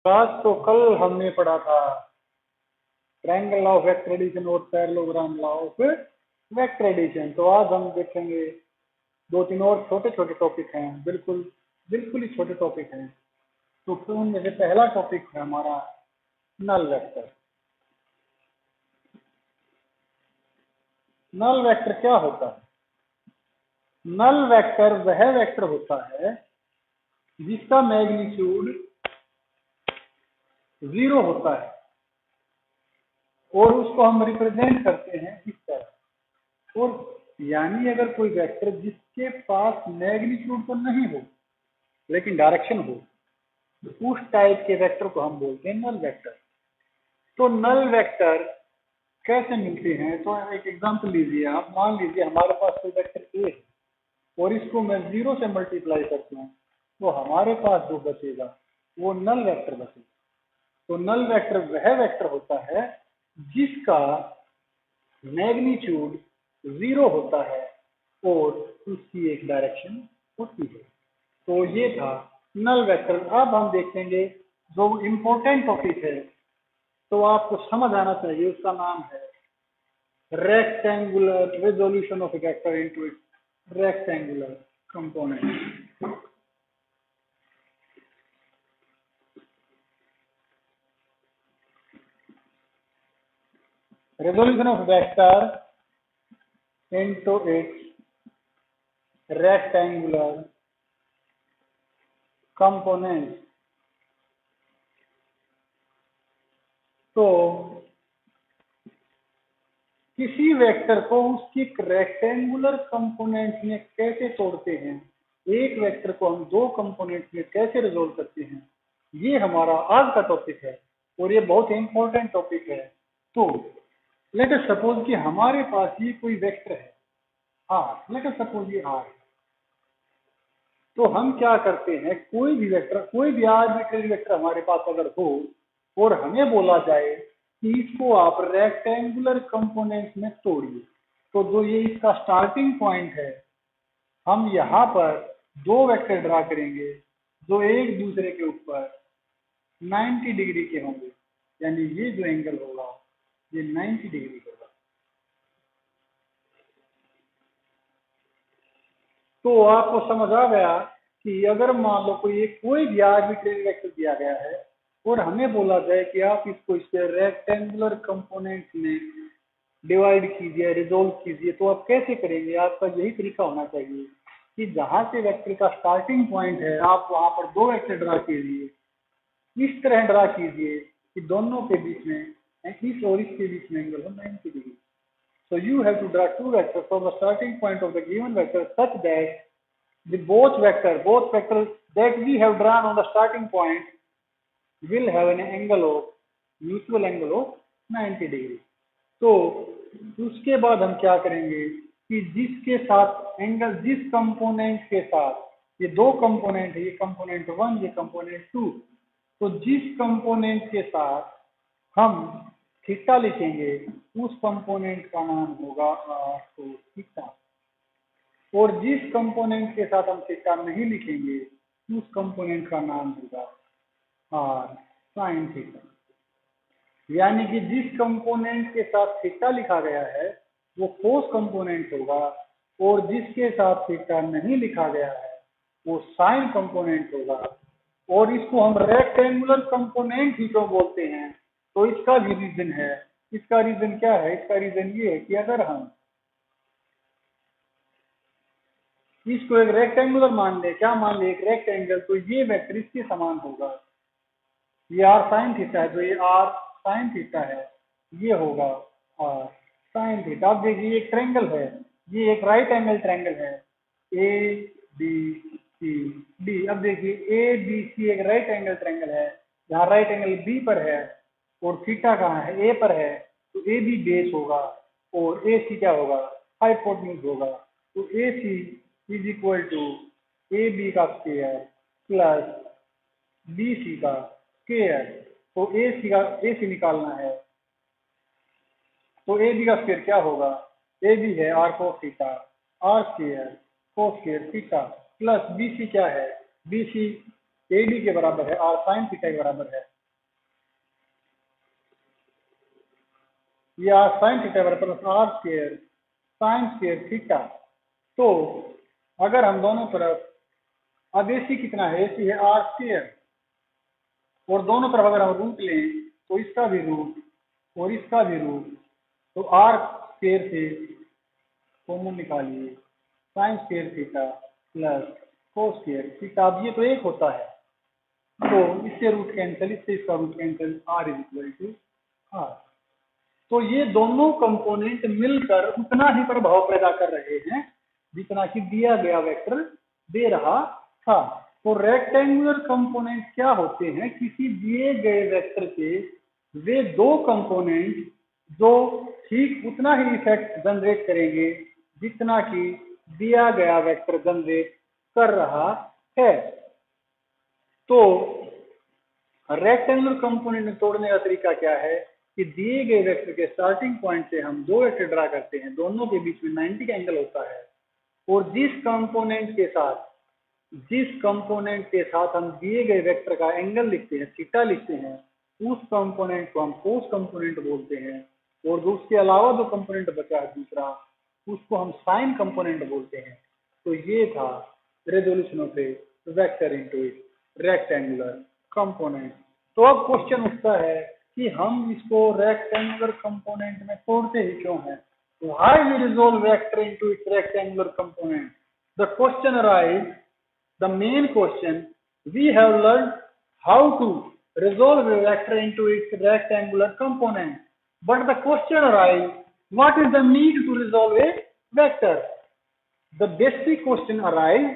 आज तो कल हमने पढ़ा था triangle law of vector addition और parallelogram law of vector addition. तो आज हम देखेंगे दो तीन और छोटे छोटे टॉपिक हैं, बिल्कुल बिल्कुल ही छोटे टॉपिक हैं। तो उनमें से पहला टॉपिक है हमारा नल वेक्टर। नल वेक्टर क्या होता है? नल वेक्टर वह वेक्टर होता है जिसका मैग्नीट्यूड 0 होता है और उसको हम रिप्रेजेंट करते हैं इस तरह। और यानी अगर कोई वेक्टर जिसके पास मैग्नीट्यूड तो नहीं हो लेकिन डायरेक्शन हो, तो उस टाइप के वेक्टर को हम बोलते हैं नल वेक्टर। तो नल वेक्टर कैसे मिलते हैं? तो एक एग्जांपल लीजिए, आप मान लीजिए हमारे पास कोई वेक्टर ए है और इसको मैं 0 से मल्टीप्लाई करता हूँ, तो हमारे पास जो बचेगा वो नल वेक्टर बचेगा। तो नल वेक्टर वह वेक्टर होता है जिसका मैग्नीट्यूड 0 होता है और उसकी एक डायरेक्शन होती है। तो ये था नल वेक्टर। अब हम देखेंगे जो इम्पोर्टेंट टॉपिक है, तो आपको समझ आना चाहिए, उसका नाम है rectangular resolution of a vector into its rectangular component. Resolution of vector into its rectangular components। तो किसी वेक्टर को उसकी रेक्टेंगुलर कंपोनेंट में कैसे तोड़ते हैं, एक वेक्टर को हम दो कंपोनेंट में कैसे रिजोल्व करते हैं, ये हमारा आज का टॉपिक है और ये बहुत इंपॉर्टेंट टॉपिक है। तो लेट अस सपोज कि हमारे पास ये कोई वेक्टर है आर, लेट अस सपोज ये आर है। तो हम क्या करते हैं, कोई भी वेक्टर, कोई भी आर्बिट्ररी वेक्टर हमारे पास अगर हो और हमें बोला जाए कि इसको आप रेक्टेंगुलर कंपोनेंट में तोड़िए, तो जो ये इसका स्टार्टिंग पॉइंट है, हम यहाँ पर दो वेक्टर ड्रा करेंगे जो एक दूसरे के ऊपर 90 डिग्री के होंगे, यानी ये जो एंगल होगा ये 90 डिग्री होगा। तो आपको समझ आ गया कि अगर मान लो कोई भी आर्बिट्रेरी वेक्टर दिया गया है और हमें बोला जाए कि आप इसको इसके रेक्टेंगुलर कंपोनेंट में डिवाइड कीजिए, रिजोल्व कीजिए, तो आप कैसे करेंगे? आपका यही तरीका होना चाहिए कि जहां से वेक्टर का स्टार्टिंग पॉइंट है आप वहां पर दो वेक्टर ड्रा कीजिए, इस तरह ड्रा कीजिए कि दोनों के बीच में, इस और इसके बीच में एंगल हो 90 degree. So you have to draw two vectors from the starting point of the given vector such that the both vectors that we have drawn on the starting point will have an angle of mutual angle of 90 degree। तो उसके बाद हम क्या करेंगे कि जिसके साथ angle, जिस कंपोनेंट के साथ, ये दो कंपोनेंट है, ये कंपोनेंट 1, ये कंपोनेंट 2, तो जिस कंपोनेंट के साथ हम थीटा लिखेंगे उस कंपोनेंट का नाम होगा आर कोस थीटा, और जिस कंपोनेंट के साथ हम थीटा नहीं लिखेंगे उस कंपोनेंट का नाम होगा आर साइन थीटा। यानी कि जिस कंपोनेंट के साथ थीटा लिखा गया है वो कोस कंपोनेंट होगा और जिसके साथ थीटा नहीं लिखा गया है वो साइन कंपोनेंट होगा। और इसको हम रेक्टेंगुलर कंपोनेंट ही क्यों बोलते हैं? तो इसका भी रीजन है। इसका रीजन क्या है? इसका रीजन ये है कि अगर हम इसको एक रेक्टेंगुलर मान ले, क्या मान ले, एक रेक्टेंगल, तो ये वेक्टर इसके समान होगा, ये आर साइन थीटा है, तो ये आर साइन थीटा है, ये होगा आर साइन थीटा। अब देखिए एक ट्रायंगल है, ये एक राइट एंगल ट्रायंगल है, ए बी सी डी। अब देखिए ए बी सी एक राइट एंगल ट्रायंगल है, यहाँ राइट एंगल बी पर है और थीटा कहाँ है? ए पर है, तो ए बी बेस होगा और ए सी क्या होगा? हाइपोटेन्यूज होगा। तो A C is equal to A B का स्क्वायर प्लस बी सी का स्क्वायर। तो ए सी निकालना है, तो ए बी का स्क्वायर क्या होगा? ए बी है R cos theta, R square cos square theta, plus B C क्या है? बी सी ए बी के बराबर है, आर साइन थीटा के बराबर है, या साइन थीटा बराबर plus R square sine square theta. तो अगर हम दोनों तरफ, अब एसी कितना है, एसी है आर स्क्वायर, और दोनों तरफ अगर हम रूट लें तो इसका भी रूट और इसका भी रूट, तो आर स्क्वायर से कॉमन निकालिए sign square theta plus cos square theta. अब ये तो एक होता है, तो इससे रूट कैंसिल, इससे इसका root cancel, R is equal to R. तो ये दोनों कंपोनेंट मिलकर उतना ही प्रभाव पैदा कर रहे हैं जितना कि दिया गया वेक्टर दे रहा था। तो रेक्टेंगुलर कंपोनेंट क्या होते हैं, किसी दिए गए वेक्टर के वे दो कंपोनेंट जो ठीक उतना ही इफेक्ट जनरेट करेंगे जितना कि दिया गया वेक्टर जनरेट कर रहा है। तो रेक्टेंगुलर कंपोनेंट में तोड़ने का तरीका क्या है कि दिए गए वेक्टर के स्टार्टिंग पॉइंट से हम दो वेक्टर ड्रा करते हैं, दोनों के बीच में 90 का एंगल होता है, और जिस कंपोनेंट के साथ हम दिए गए वेक्टर का एंगल लिखते हैं, थीटा लिखते हैं, उस कंपोनेंट को हम कोस कंपोनेंट बोलते हैं, और जो उसके अलावा जो कंपोनेंट बचा है दूसरा, उसको हम साइन कंपोनेंट बोलते हैं। तो ये था resolution of a vector into it rectangular component. तो अब क्वेश्चन उठता है कि हम इसको रेक्टेंगुलर कंपोनेंट में तोड़ते ही क्यों हैं? Why we resolve vector into its rectangular component? The question arises, the main question, we have learned how to resolve a vector into its rectangular component. But the question arises, what is the need to resolve a vector? The basic question arises,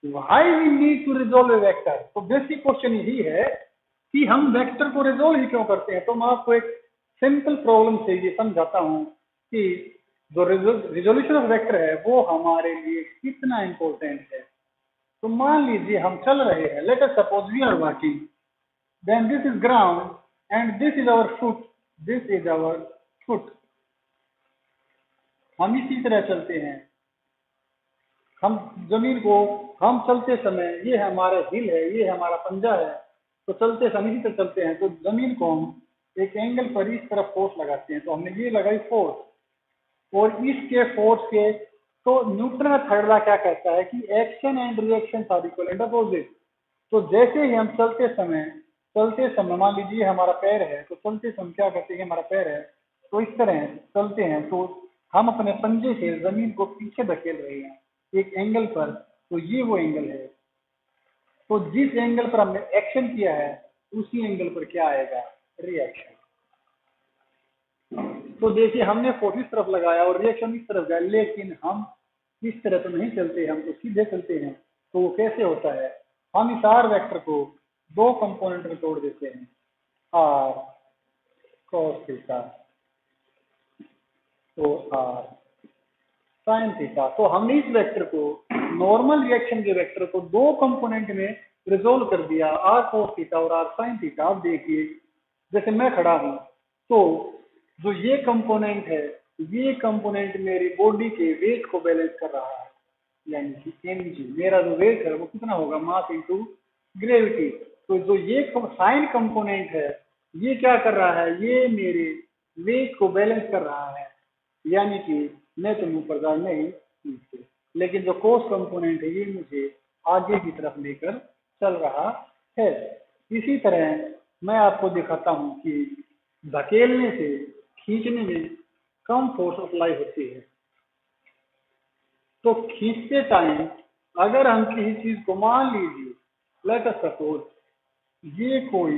why we need to resolve a vector? तो basic question यही है कि हम vector को resolve ही क्यों करते हैं। तो मैं आपको एक सिंपल प्रॉब्लम से ये समझाता हूं कि जो रिजोल्यूशन ऑफ वेक्टर है वो हमारे लिए कितना इंपॉर्टेंट है। तो मान लीजिए हम चल रहे हैं, let us suppose we are walking, then this is ground and this is our foot, this is our foot. हम इसी तरह चलते हैं, हम जमीन को, हम चलते समय, ये हमारा हिल है, ये हमारा पंजा है, तो चलते समय इसी तरह चलते हैं, तो जमीन को हम एक एंगल पर इस तरफ फोर्स लगाते हैं, तो हमने ये लगाई फोर्स, और इसके फोर्स के, तो न्यूटन का थर्ड लॉ क्या कहता है कि action and reaction are equal and opposite. तो जैसे ही हम चलते समय मान लीजिए हमारा पैर है, तो चलते समय क्या करते हैं, हमारा पैर है, तो इस तरह चलते हैं, तो हम अपने पंजे से जमीन को पीछे धकेल रहे हैं एक एंगल पर, तो ये वो एंगल है। तो जिस एंगल पर हमने एक्शन किया है उसी एंगल पर क्या आएगा, रिएक्शन। तो देखिए हमने फोर्स इस तरफ लगाया और रिएक्शन इस तरफ गया, लेकिन हम इस तरह तो नहीं चलते, हम तो सीधे चलते हैं। तो वो कैसे होता है, हम इस आर वेक्टर को दो कंपोनेंट में तोड़ देते हैं, आर कॉस थीटा तो आर साइन थीटा। तो हमने इस वेक्टर को, नॉर्मल रिएक्शन के वेक्टर को दो कंपोनेंट में रिजोल्व कर दिया, आर कोस थीटा और आर साइन थीटा। अब देखिए जैसे मैं खड़ा हूं, तो जो ये कंपोनेंट है, ये कंपोनेंट मेरी बॉडी के वेट को बैलेंस कर रहा है, यानी कि एनजी, मेरा जो वेट है वो कितना होगा, मास इनटू ग्रेविटी। तो जो ये साइन कंपोनेंट है ये क्या कर रहा है, ये मेरे वेट को बैलेंस कर रहा है, यानी कि मैं तो ऊपर जा नहीं नीचे, लेकिन जो कोस कंपोनेंट है ये मुझे आगे की तरफ लेकर चल रहा है। इसी तरह मैं आपको दिखाता हूं कि धकेलने से खींचने में कम फोर्स अप्लाई होती है। तो खींचते टाइम अगर हम किसी चीज को, मान लीजिए लेट अस सपोज ये कोई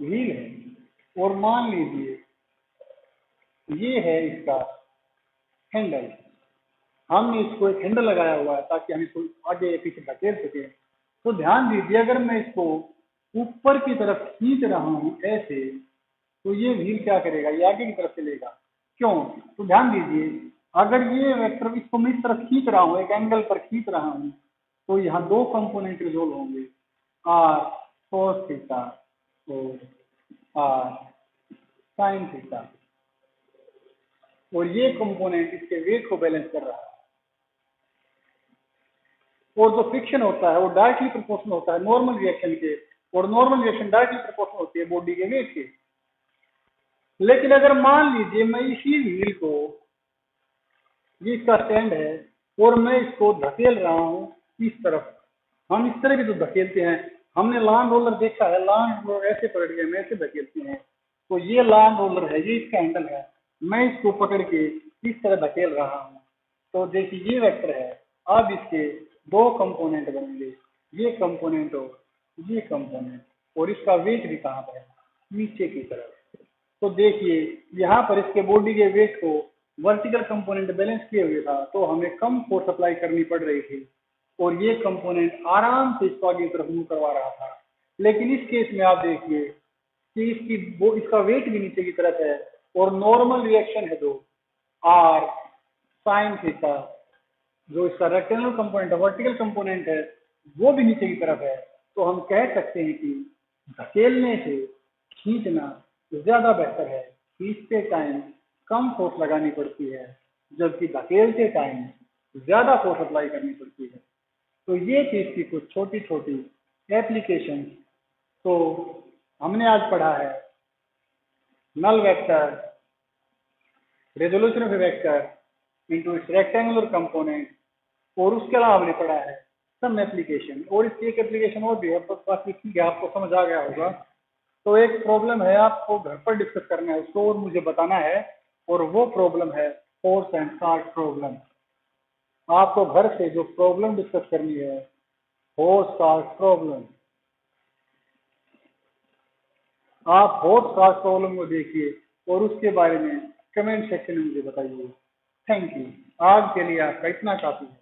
व्हील है और मान लीजिए ये है इसका हैंडल, हमने इसको एक हैंडल लगाया हुआ है ताकि हम इसको आगे पीछे धकेल सके। तो ध्यान दीजिए अगर मैं इसको ऊपर की तरफ खींच रहा हूं ऐसे, तो ये व्हील क्या करेगा, ये आगे की तरफ चलेगा। क्यों? तो ध्यान दीजिए अगर ये वेक्टर इसको मैं इस तरफ खींच रहा हूं, एक एंगल पर खींच रहा हूं, तो यहाँ दो कंपोनेंट रिजोल्व होंगे, आर कोस थीटा और आर साइन थीटा, और ये कंपोनेंट इसके वेट को बैलेंस कर रहा है। और जो फ्रिक्शन होता है वो डायरेक्टली प्रोपोर्शनल होता है नॉर्मल रिएक्शन के, और नॉर्मल रिएक्शन डायरेक्टली प्रोपोर्शनल होती है बॉडी के वेट के। लेकिन अगर मान लीजिए मैं इसी व्हील को, ये इसका स्टैंड है और मैं इसको धकेल रहा हूँ इस तरफ, हम इस तरह भी तो धकेलते हैं, हमने लॉन रोलर देखा है, लॉन रोलर ऐसे पकड़ के हम ऐसे धकेलते हैं, तो ये लॉन रोलर है, ये इसका हैंडल है, मैं इसको पकड़ के इस तरह धकेल रहा हूँ। तो देखिए ये वेक्टर है, अब इसके दो कंपोनेंट बनेंगे, ये कंपोनेंट और ये कंपोनेंट, और इसका वेट भी कहाँ पर है, नीचे की तरफ। तो देखिए यहाँ पर इसके बॉडी के वेट को वर्टिकल कंपोनेंट बैलेंस किए हुए था, तो हमें कम फोर्स अप्लाई करनी पड़ रही थी और ये कंपोनेंट आराम से इसको आगे की तरफ मूव करवा रहा था। लेकिन इस केस में आप देखिए कि इसका वेट भी नीचे की तरफ है और नॉर्मल रिएक्शन है जो आर साइन थीटा, जो इसका रेक्टेंगुलर कंपोनेंट है, वर्टिकल कंपोनेंट है, वो भी नीचे की तरफ है। तो हम कह सकते हैं कि धकेलने से खींचना ज्यादा बेहतर है, खींचते टाइम कम फोर्स लगानी पड़ती है, जबकि धकेलते टाइम ज्यादा फोर्स अप्लाई करनी पड़ती है। तो ये चीज की कुछ छोटी छोटी एप्लीकेशन तो हमने आज पढ़ा है, null vector, resolution of a vector into its rectangular component, और उसके अलावा हमने पढ़ा है सम एप्लीकेशन, और इसकी एक एप्लीकेशन और भी है, बाकी ठीक है, आपको समझ आ गया होगा। तो एक प्रॉब्लम है, आपको घर पर डिस्कस करना है उसको और मुझे बताना है, और वो प्रॉब्लम है फोर्स एंड कार्ट प्रॉब्लम। आपको घर से जो प्रॉब्लम डिस्कस करनी है, फोर्स कार्ट प्रॉब्लम, आप फोर्स कार्ट प्रॉब्लम को देखिए और उसके बारे में कमेंट सेक्शन में मुझे बताइए। थैंक यू, आज के लिए आपका इतना काफी है।